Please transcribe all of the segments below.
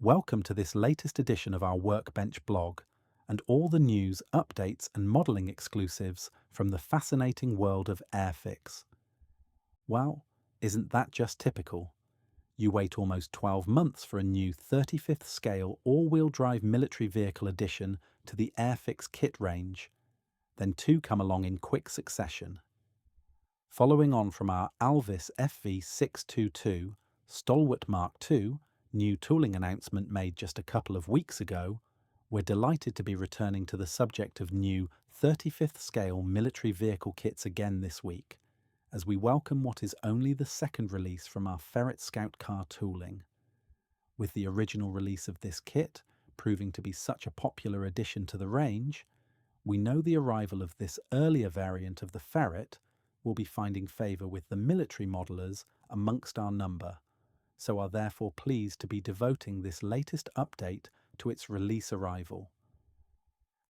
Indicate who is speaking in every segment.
Speaker 1: Welcome to this latest edition of our Workbench blog and all the news, updates and modelling exclusives from the fascinating world of Airfix. Well, isn't that just typical? You wait almost 12 months for a new 35th scale all-wheel drive military vehicle addition to the Airfix kit range. Then two come along in quick succession. Following on from our Alvis FV622 Stalwart Mark II new tooling announcement made just a couple of weeks ago, we're delighted to be returning to the subject of new 35th scale military vehicle kits again this week, as we welcome what is only the second release from our Ferret Scout Car tooling. With the original release of this kit proving to be such a popular addition to the range, we know the arrival of this earlier variant of the Ferret will be finding favour with the military modelers amongst our number, so are therefore pleased to be devoting this latest update to its release arrival.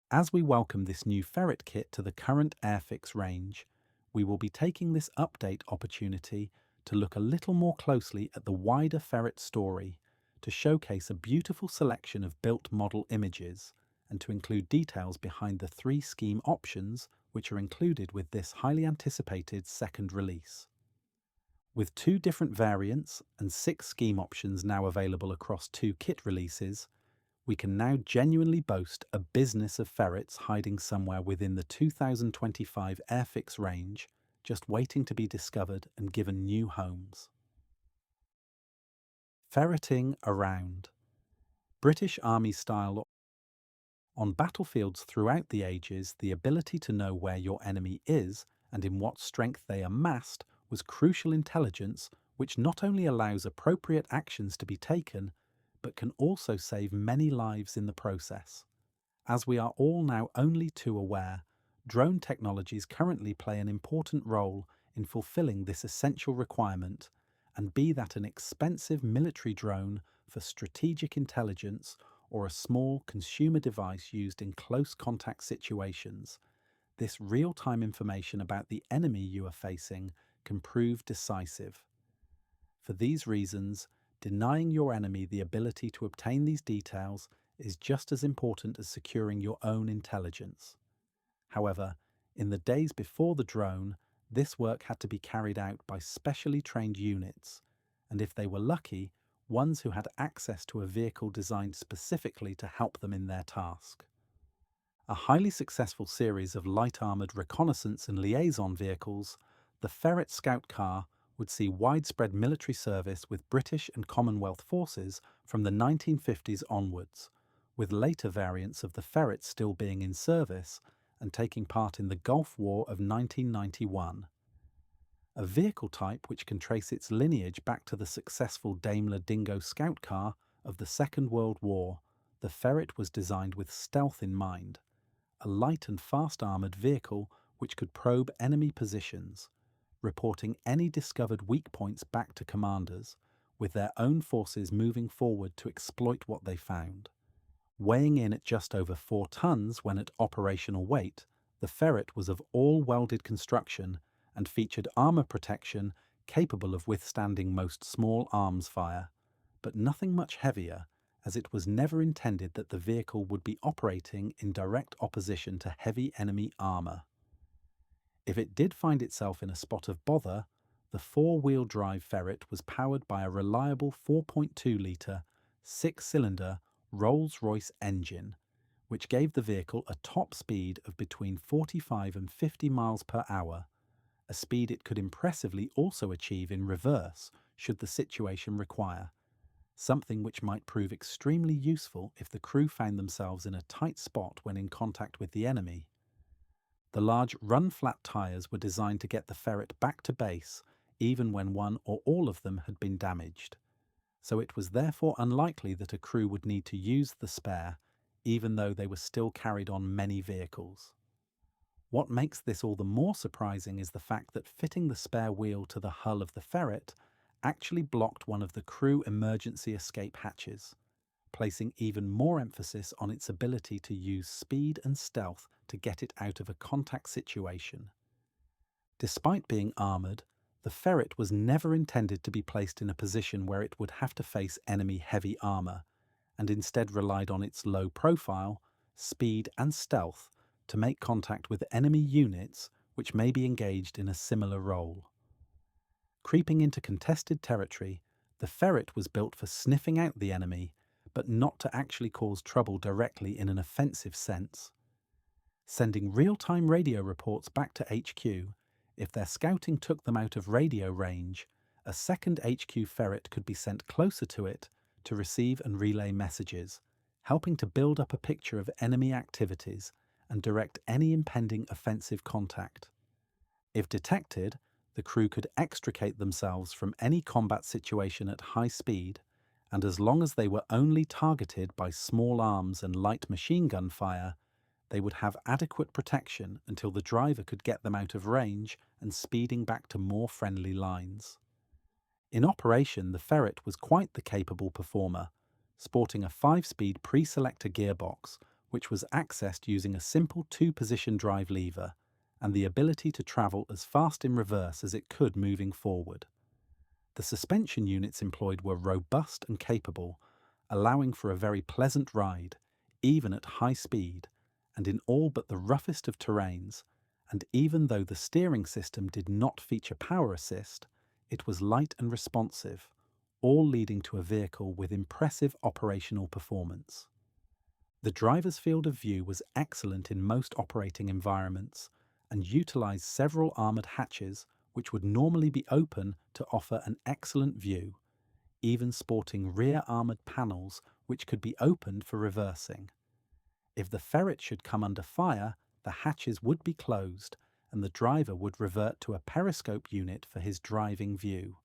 Speaker 1: As we welcome this new Ferret kit to the current Airfix range, we will be taking this update opportunity to look a little more closely at the wider Ferret story, to showcase a beautiful selection of built model images, and to include details behind the 3 scheme options which are included with this highly anticipated second release. With 2 different variants and 6 scheme options now available across 2 kit releases, we can now genuinely boast a business of ferrets hiding somewhere within the 2025 Airfix range, just waiting to be discovered and given new homes. Ferreting around. British Army style. On battlefields throughout the ages, the ability to know where your enemy is and in what strength they are massed was crucial intelligence which not only allows appropriate actions to be taken, but can also save many lives in the process. As we are all now only too aware, drone technologies currently play an important role in fulfilling this essential requirement, and be that an expensive military drone for strategic intelligence or a small consumer device used in close contact situations, this real-time information about the enemy you are facing can prove decisive. For these reasons, denying your enemy the ability to obtain these details is just as important as securing your own intelligence. However, in the days before the drone, this work had to be carried out by specially trained units, and if they were lucky, ones who had access to a vehicle designed specifically to help them in their task. A highly successful series of light-armoured reconnaissance and liaison vehicles, the Ferret Scout Car would see widespread military service with British and Commonwealth forces from the 1950s onwards, with later variants of the Ferret still being in service and taking part in the Gulf War of 1991. A vehicle type which can trace its lineage back to the successful Daimler Dingo Scout Car of the Second World War, the Ferret was designed with stealth in mind, a light and fast armoured vehicle which could probe enemy positions, reporting any discovered weak points back to commanders, with their own forces moving forward to exploit what they found. Weighing in at just over 4 tons when at operational weight, the Ferret was of all-welded construction and featured armour protection capable of withstanding most small arms fire, but nothing much heavier, as it was never intended that the vehicle would be operating in direct opposition to heavy enemy armour. If it did find itself in a spot of bother, the 4-wheel drive Ferret was powered by a reliable 4.2-litre, 6-cylinder Rolls-Royce engine, which gave the vehicle a top speed of between 45 and 50 miles per hour, a speed it could impressively also achieve in reverse should the situation require, something which might prove extremely useful if the crew found themselves in a tight spot when in contact with the enemy. The large run-flat tyres were designed to get the Ferret back to base even when one or all of them had been damaged, so it was therefore unlikely that a crew would need to use the spare, even though they were still carried on many vehicles. What makes this all the more surprising is the fact that fitting the spare wheel to the hull of the Ferret actually blocked one of the crew emergency escape hatches, placing even more emphasis on its ability to use speed and stealth to get it out of a contact situation. Despite being armoured, the Ferret was never intended to be placed in a position where it would have to face enemy heavy armour, and instead relied on its low profile, speed and stealth to make contact with enemy units which may be engaged in a similar role. Creeping into contested territory, the Ferret was built for sniffing out the enemy, but not to actually cause trouble directly in an offensive sense. Sending real-time radio reports back to HQ, if their scouting took them out of radio range, a second HQ Ferret could be sent closer to it to receive and relay messages, helping to build up a picture of enemy activities and direct any impending offensive contact. If detected, the crew could extricate themselves from any combat situation at high speed, and as long as they were only targeted by small arms and light machine gun fire, they would have adequate protection until the driver could get them out of range and speeding back to more friendly lines. In operation, the Ferret was quite the capable performer, sporting a 5-speed pre-selector gearbox, which was accessed using a simple 2-position drive lever, and the ability to travel as fast in reverse as it could moving forward. The suspension units employed were robust and capable, allowing for a very pleasant ride, even at high speed, and in all but the roughest of terrains, and even though the steering system did not feature power assist, it was light and responsive, all leading to a vehicle with impressive operational performance. The driver's field of view was excellent in most operating environments, and utilised several armoured hatches which would normally be open to offer an excellent view, even sporting rear armoured panels which could be opened for reversing. If the Ferret should come under fire, the hatches would be closed and the driver would revert to a periscope unit for his driving view.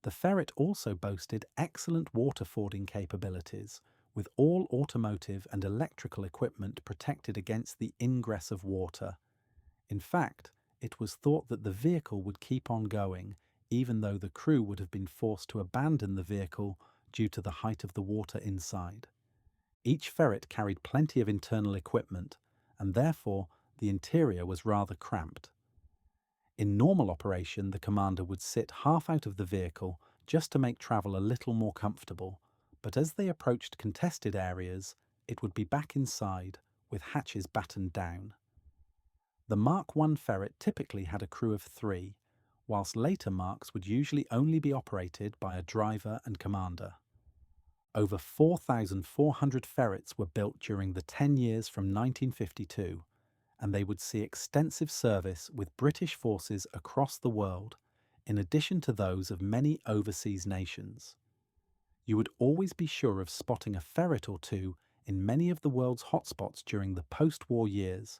Speaker 1: The Ferret also boasted excellent water-fording capabilities, with all automotive and electrical equipment protected against the ingress of water. In fact, it was thought that the vehicle would keep on going, even though the crew would have been forced to abandon the vehicle due to the height of the water inside. Each Ferret carried plenty of internal equipment, and therefore the interior was rather cramped. In normal operation, the commander would sit half out of the vehicle just to make travel a little more comfortable, but as they approached contested areas, it would be back inside, with hatches battened down. The Mark I Ferret typically had a crew of 3, whilst later Marks would usually only be operated by a driver and commander. Over 4,400 Ferrets were built during the 10 years from 1952, and they would see extensive service with British forces across the world, in addition to those of many overseas nations. You would always be sure of spotting a Ferret or two in many of the world's hotspots during the post-war years,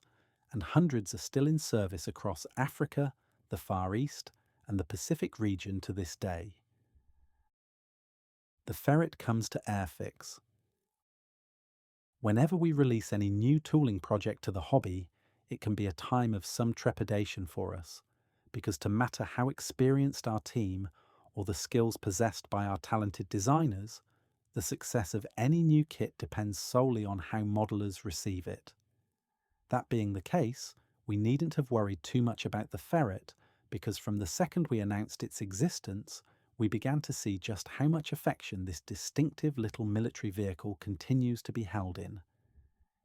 Speaker 1: and hundreds are still in service across Africa, the Far East, and the Pacific region to this day. The Ferret comes to Airfix. Whenever we release any new tooling project to the hobby, it can be a time of some trepidation for us, because no matter how experienced our team or the skills possessed by our talented designers, the success of any new kit depends solely on how modelers receive it. That being the case, we needn't have worried too much about the Ferret, because from the second we announced its existence, we began to see just how much affection this distinctive little military vehicle continues to be held in.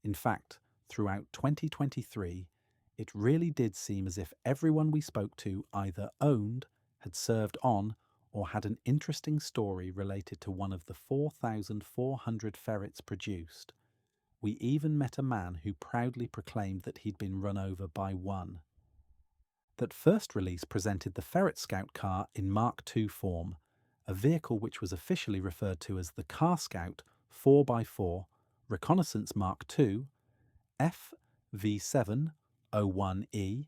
Speaker 1: In fact, throughout 2023, it really did seem as if everyone we spoke to either owned, had served on, or had an interesting story related to one of the 4,400 Ferrets produced. We even met a man who proudly proclaimed that he'd been run over by one. That first release presented the Ferret Scout car in Mark II form, a vehicle which was officially referred to as the Car Scout 4x4 Reconnaissance Mark II, FV701E,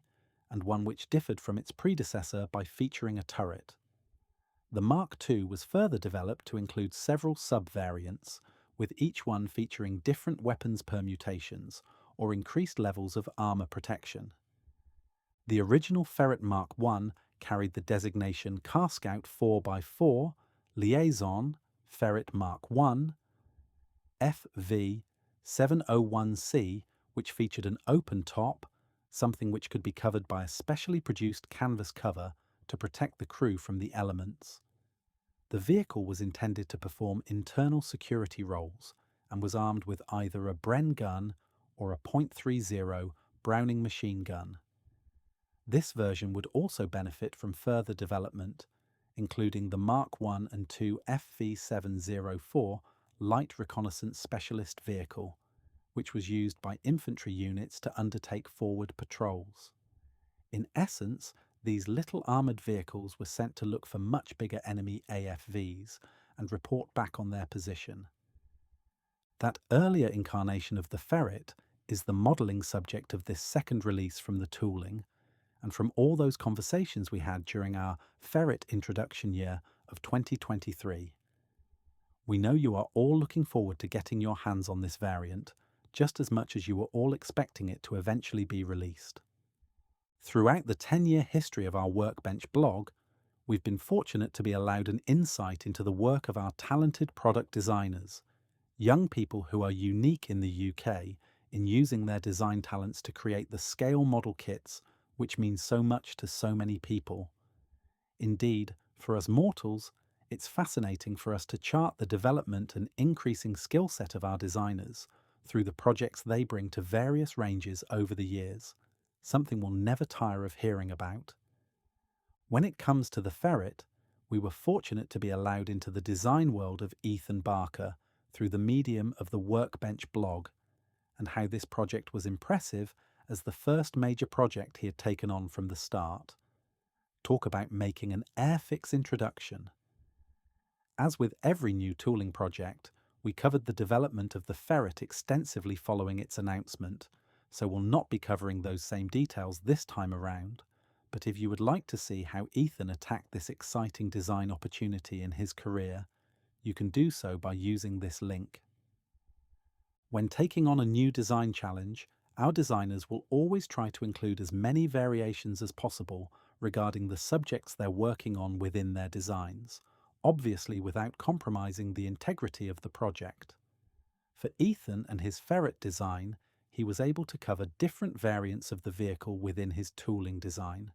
Speaker 1: and one which differed from its predecessor by featuring a turret. The Mark II was further developed to include several sub-variants, with each one featuring different weapons permutations or increased levels of armour protection. The original Ferret Mark I carried the designation Car Scout 4x4 Liaison Ferret Mark I, FV701C, which featured an open top, something which could be covered by a specially produced canvas cover to protect the crew from the elements. The vehicle was intended to perform internal security roles and was armed with either a Bren gun or a .30 Browning machine gun. This version would also benefit from further development, including the Mark I and II FV704 Light Reconnaissance Specialist vehicle, which was used by infantry units to undertake forward patrols. In essence, these little armoured vehicles were sent to look for much bigger enemy AFVs and report back on their position. That earlier incarnation of the Ferret is the modelling subject of this second release from the tooling, and from all those conversations we had during our Ferret introduction year of 2023. We know you are all looking forward to getting your hands on this variant, just as much as you were all expecting it to eventually be released. Throughout the 10-year history of our Workbench blog, we've been fortunate to be allowed an insight into the work of our talented product designers, young people who are unique in the UK in using their design talents to create the scale model kits which means so much to so many people. Indeed, for us mortals, it's fascinating for us to chart the development and increasing skill set of our designers through the projects they bring to various ranges over the years, something we'll never tire of hearing about. When it comes to the Ferret, we were fortunate to be allowed into the design world of Ethan Barker through the medium of the Workbench blog, and how this project was impressive as the first major project he had taken on from the start. Talk about making an Airfix introduction. As with every new tooling project, we covered the development of the Ferret extensively following its announcement, so we'll not be covering those same details this time around. But if you would like to see how Ethan attacked this exciting design opportunity in his career, you can do so by using this link. When taking on a new design challenge, our designers will always try to include as many variations as possible regarding the subjects they're working on within their designs, obviously without compromising the integrity of the project. For Ethan and his Ferret design, he was able to cover different variants of the vehicle within his tooling design,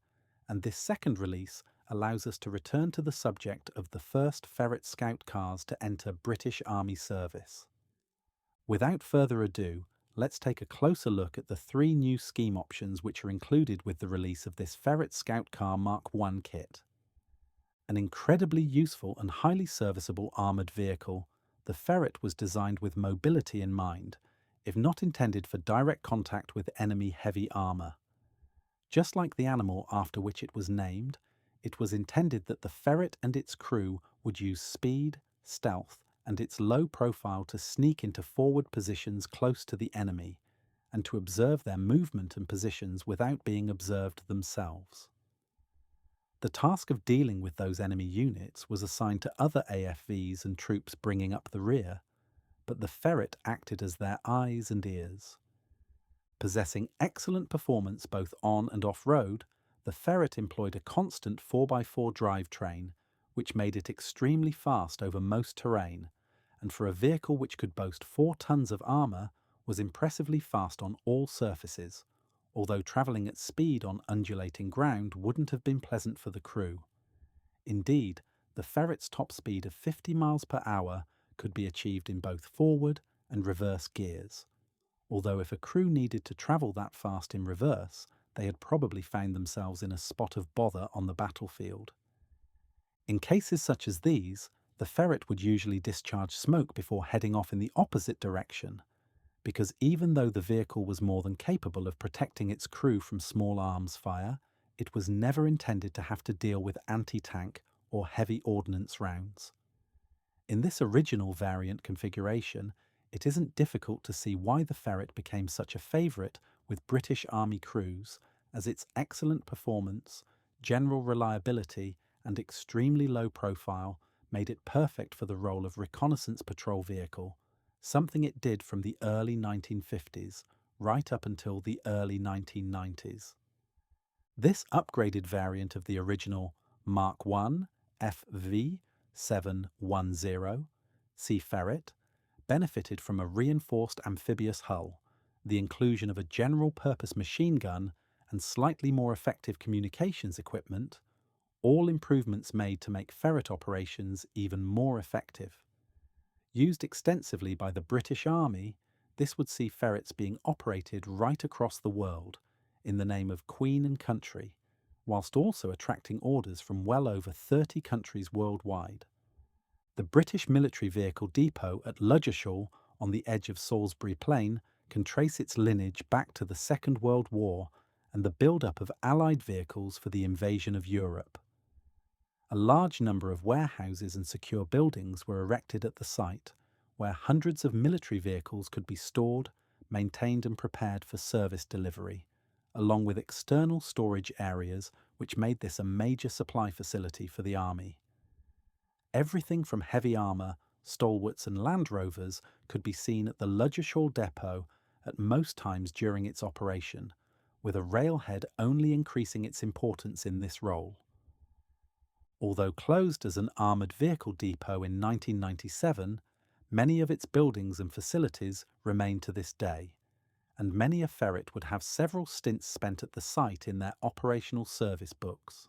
Speaker 1: and this second release allows us to return to the subject of the first Ferret Scout cars to enter British Army service. Without further ado, let's take a closer look at the 3 new scheme options which are included with the release of this Ferret Scout Car Mark I kit. An incredibly useful and highly serviceable armoured vehicle, the Ferret was designed with mobility in mind, if not intended for direct contact with enemy heavy armour. Just like the animal after which it was named, it was intended that the Ferret and its crew would use speed, stealth, and its low profile to sneak into forward positions close to the enemy, and to observe their movement and positions without being observed themselves. The task of dealing with those enemy units was assigned to other AFVs and troops bringing up the rear, but the Ferret acted as their eyes and ears. Possessing excellent performance both on and off-road, the Ferret employed a constant 4x4 drivetrain, which made it extremely fast over most terrain, and for a vehicle which could boast 4 tons of armour, was impressively fast on all surfaces, although travelling at speed on undulating ground wouldn't have been pleasant for the crew. Indeed, the Ferret's top speed of 50 miles per hour could be achieved in both forward and reverse gears, although if a crew needed to travel that fast in reverse, they had probably found themselves in a spot of bother on the battlefield. In cases such as these, the Ferret would usually discharge smoke before heading off in the opposite direction, because even though the vehicle was more than capable of protecting its crew from small arms fire, it was never intended to have to deal with anti-tank or heavy ordnance rounds. In this original variant configuration, it isn't difficult to see why the Ferret became such a favourite with British Army crews, as its excellent performance, general reliability, and extremely low profile made it perfect for the role of reconnaissance patrol vehicle, something it did from the early 1950s right up until the early 1990s. This upgraded variant of the original Mark I FV710 Sea Ferret benefited from a reinforced amphibious hull, the inclusion of a general-purpose machine gun and slightly more effective communications equipment, all improvements made to make ferret operations even more effective. Used extensively by the British Army, this would see ferrets being operated right across the world in the name of Queen and Country, whilst also attracting orders from well over 30 countries worldwide. The British military vehicle depot at Ludgershall on the edge of Salisbury Plain can trace its lineage back to the Second World War and the build-up of Allied vehicles for the invasion of Europe. A large number of warehouses and secure buildings were erected at the site, where hundreds of military vehicles could be stored, maintained and prepared for service delivery, along with external storage areas which made this a major supply facility for the Army. Everything from heavy armour, stalwarts and Land Rovers could be seen at the Ludgershall depot at most times during its operation, with a railhead only increasing its importance in this role. Although closed as an armoured vehicle depot in 1997, many of its buildings and facilities remain to this day, and many a ferret would have several stints spent at the site in their operational service books.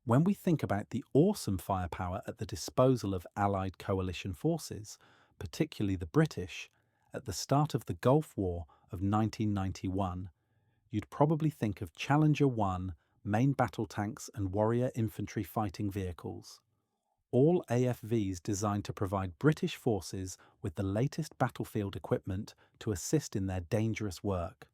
Speaker 1: When we think about the awesome firepower at the disposal of Allied coalition forces, particularly the British, at the start of the Gulf War of 1991, you'd probably think of Challenger 1 main battle tanks and Warrior infantry fighting vehicles, all AFVs designed to provide British forces with the latest battlefield equipment to assist in their dangerous work.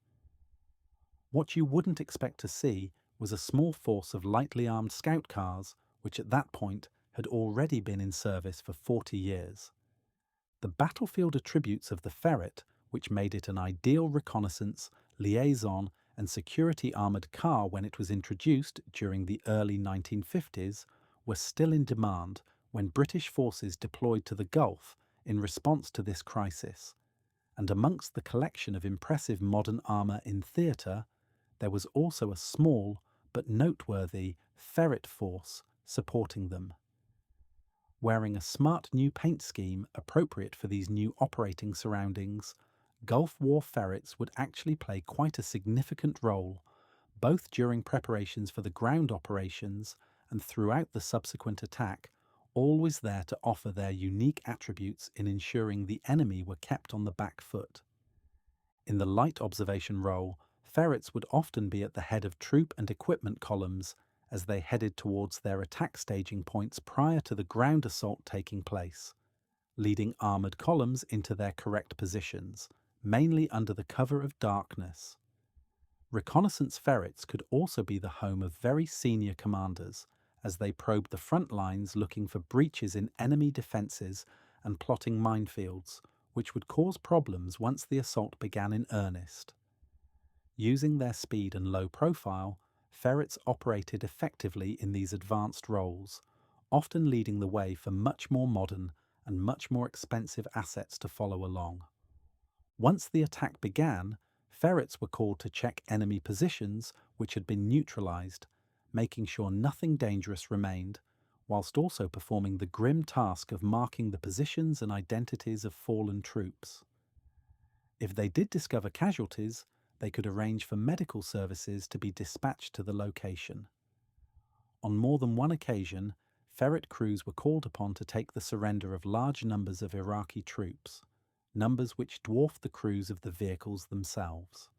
Speaker 1: What you wouldn't expect to see was a small force of lightly armed scout cars, which at that point had already been in service for 40 years. The battlefield attributes of the Ferret, which made it an ideal reconnaissance, liaison and security armoured car when it was introduced during the early 1950s, were still in demand when British forces deployed to the Gulf in response to this crisis, and amongst the collection of impressive modern armour in theatre, there was also a small but noteworthy Ferret force supporting them. Wearing a smart new paint scheme appropriate for these new operating surroundings, Gulf War ferrets would actually play quite a significant role, both during preparations for the ground operations and throughout the subsequent attack, always there to offer their unique attributes in ensuring the enemy were kept on the back foot. In the light observation role, ferrets would often be at the head of troop and equipment columns as they headed towards their attack staging points prior to the ground assault taking place, leading armoured columns into their correct positions, mainly under the cover of darkness. Reconnaissance ferrets could also be the home of very senior commanders, as they probed the front lines looking for breaches in enemy defences and plotting minefields, which would cause problems once the assault began in earnest. Using their speed and low profile, ferrets operated effectively in these advanced roles, often leading the way for much more modern and much more expensive assets to follow along. Once the attack began, ferrets were called to check enemy positions which had been neutralised, making sure nothing dangerous remained, whilst also performing the grim task of marking the positions and identities of fallen troops. If they did discover casualties, they could arrange for medical services to be dispatched to the location. On more than one occasion, ferret crews were called upon to take the surrender of large numbers of Iraqi troops, numbers which dwarfed the crews of the vehicles themselves.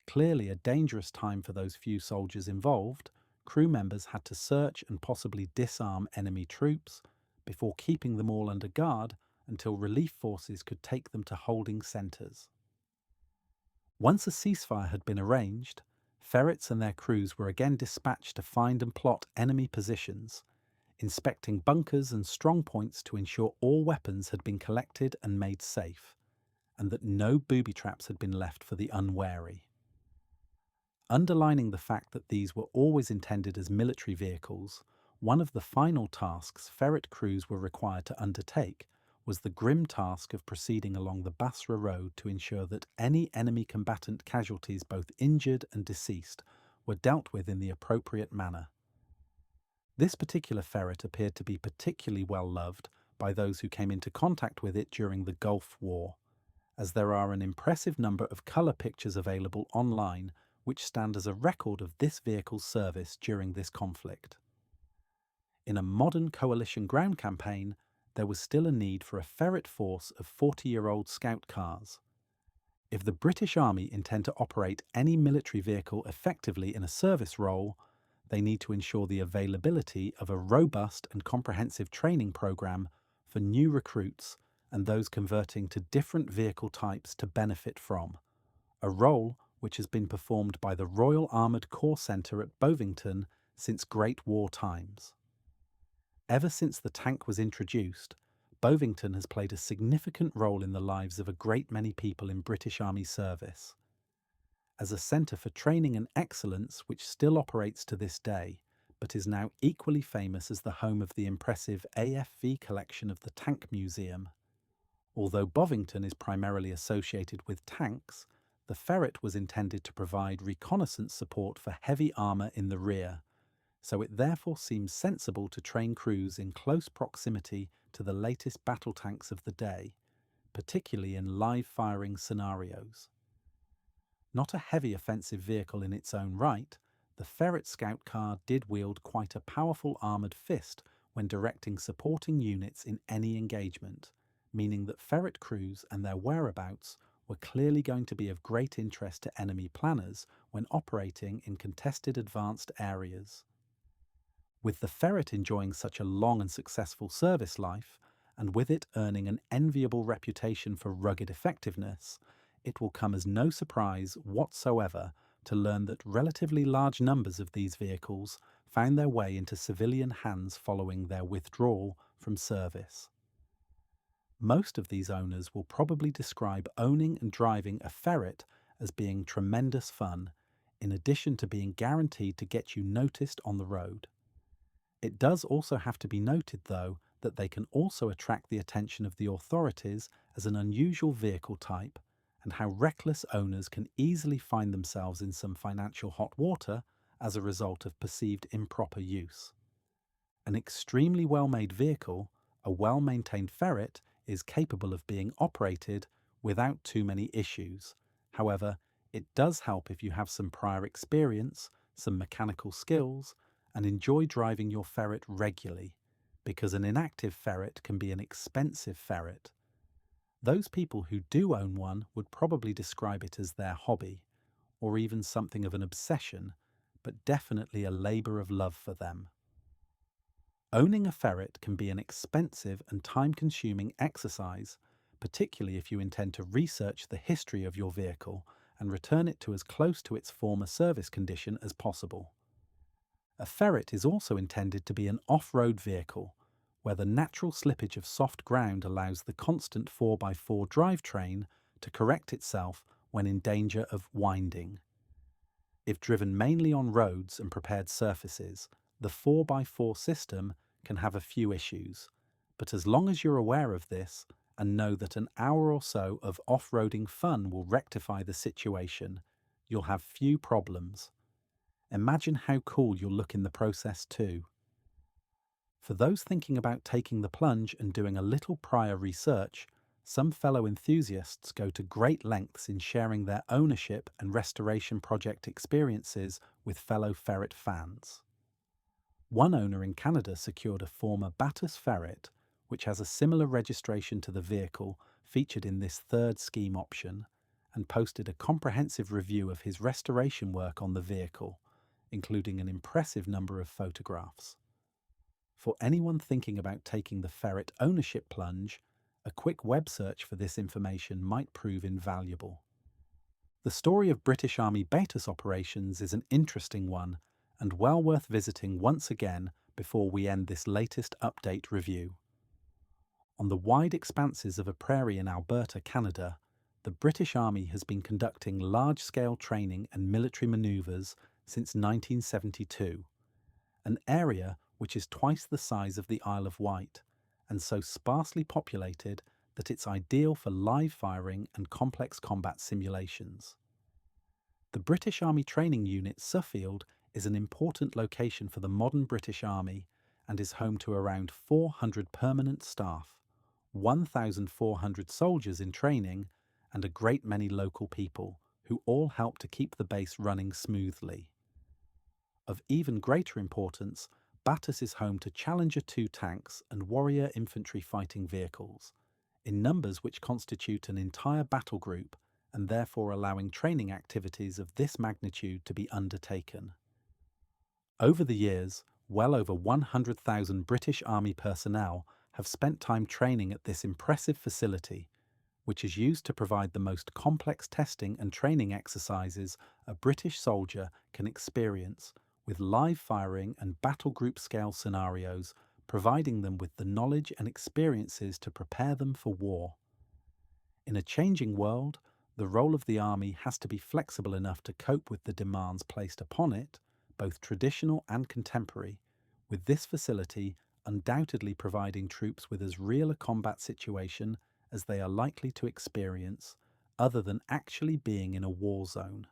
Speaker 1: Clearly a dangerous time for those few soldiers involved, crew members had to search and possibly disarm enemy troops before keeping them all under guard until relief forces could take them to holding centres. Once a ceasefire had been arranged, ferrets and their crews were again dispatched to find and plot enemy positions, inspecting bunkers and strong points to ensure all weapons had been collected and made safe, and that no booby traps had been left for the unwary. Underlining the fact that these were always intended as military vehicles, one of the final tasks ferret crews were required to undertake was the grim task of proceeding along the Basra Road to ensure that any enemy combatant casualties, both injured and deceased, were dealt with in the appropriate manner. This particular ferret appeared to be particularly well loved by those who came into contact with it during the Gulf War, as there are an impressive number of colour pictures available online which stand as a record of this vehicle's service during this conflict. In a modern coalition ground campaign, there was still a need for a Ferret force of 40-year-old scout cars. If the British Army intend to operate any military vehicle effectively in a service role, they need to ensure the availability of a robust and comprehensive training program for new recruits and those converting to different vehicle types to benefit from, a role which has been performed by the Royal Armoured Corps Centre at Bovington since Great War times. Ever since the tank was introduced, Bovington has played a significant role in the lives of a great many people in British Army service. As a centre for training and excellence which still operates to this day, but is now equally famous as the home of the impressive AFV collection of the Tank Museum. Although Bovington is primarily associated with tanks, the Ferret was intended to provide reconnaissance support for heavy armour in the rear, so it therefore seems sensible to train crews in close proximity to the latest battle tanks of the day, particularly in live-firing scenarios. Not a heavy offensive vehicle in its own right, the Ferret Scout car did wield quite a powerful armoured fist when directing supporting units in any engagement, meaning that Ferret crews and their whereabouts were clearly going to be of great interest to enemy planners when operating in contested advanced areas. With the Ferret enjoying such a long and successful service life, and with it earning an enviable reputation for rugged effectiveness, it will come as no surprise whatsoever to learn that relatively large numbers of these vehicles found their way into civilian hands following their withdrawal from service. Most of these owners will probably describe owning and driving a Ferret as being tremendous fun, in addition to being guaranteed to get you noticed on the road. It does also have to be noted, though, that they can also attract the attention of the authorities as an unusual vehicle type, and how reckless owners can easily find themselves in some financial hot water as a result of perceived improper use. An extremely well-made vehicle, a well-maintained Ferret, is capable of being operated without too many issues. However, it does help if you have some prior experience, some mechanical skills, and enjoy driving your Ferret regularly, because an inactive Ferret can be an expensive Ferret. Those people who do own one would probably describe it as their hobby, or even something of an obsession, but definitely a labour of love for them. Owning a Ferret can be an expensive and time-consuming exercise, particularly if you intend to research the history of your vehicle and return it to as close to its former service condition as possible. A Ferret is also intended to be an off-road vehicle, where the natural slippage of soft ground allows the constant 4x4 drivetrain to correct itself when in danger of winding. If driven mainly on roads and prepared surfaces, the 4x4 system can have a few issues, but as long as you're aware of this and know that an hour or so of off-roading fun will rectify the situation, you'll have few problems. Imagine how cool you'll look in the process too. For those thinking about taking the plunge and doing a little prior research, some fellow enthusiasts go to great lengths in sharing their ownership and restoration project experiences with fellow Ferret fans. One owner in Canada secured a former Batus Ferret, which has a similar registration to the vehicle featured in this third scheme option, and posted a comprehensive review of his restoration work on the vehicle, including an impressive number of photographs. For anyone thinking about taking the Ferret ownership plunge, a quick web search for this information might prove invaluable. The story of British Army Batus operations is an interesting one and well worth visiting once again before we end this latest update review. On the wide expanses of a prairie in Alberta, Canada, the British Army has been conducting large-scale training and military manoeuvres since 1972, an area which is twice the size of the Isle of Wight, and so sparsely populated that it's ideal for live firing and complex combat simulations. The British Army Training Unit Suffield is an important location for the modern British Army and is home to around 400 permanent staff, 1,400 soldiers in training, and a great many local people who all help to keep the base running smoothly. Of even greater importance, Battus is home to Challenger 2 tanks and Warrior infantry fighting vehicles, in numbers which constitute an entire battle group and therefore allowing training activities of this magnitude to be undertaken. Over the years, well over 100,000 British Army personnel have spent time training at this impressive facility, which is used to provide the most complex testing and training exercises a British soldier can experience, with live firing and battle group scale scenarios, providing them with the knowledge and experiences to prepare them for war. In a changing world, the role of the Army has to be flexible enough to cope with the demands placed upon it, both traditional and contemporary, with this facility undoubtedly providing troops with as real a combat situation as they are likely to experience, other than actually being in a war zone.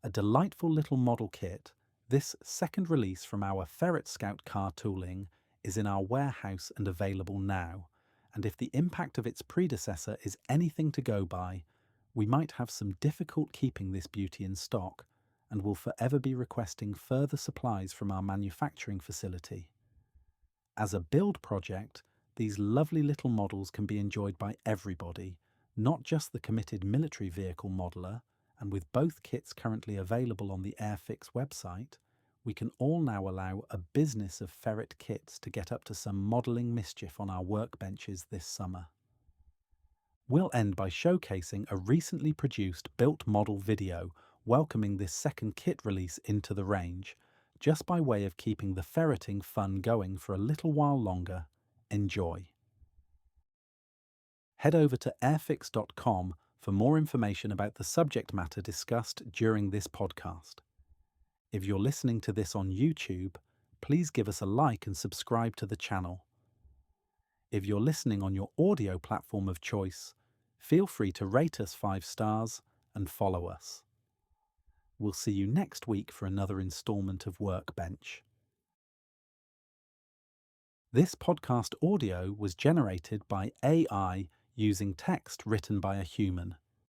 Speaker 1: A delightful little model kit, this second release from our Ferret Scout car tooling is in our warehouse and available now, and if the impact of its predecessor is anything to go by, we might have some difficult keeping this beauty in stock and will forever be requesting further supplies from our manufacturing facility. As a build project, these lovely little models can be enjoyed by everybody, not just the committed military vehicle modeler, and with both kits currently available on the Airfix website, we can all now allow a business of Ferret kits to get up to some modelling mischief on our workbenches this summer. We'll end by showcasing a recently produced built model video welcoming this second kit release into the range, just by way of keeping the ferreting fun going for a little while longer. Enjoy. Head over to airfix.com for more information about the subject matter discussed during this podcast. If you're listening to this on YouTube, please give us a like and subscribe to the channel. If you're listening on your audio platform of choice, feel free to rate us 5 stars and follow us. We'll see you next week for another installment of Workbench. This podcast audio was generated by AI using text written by a human.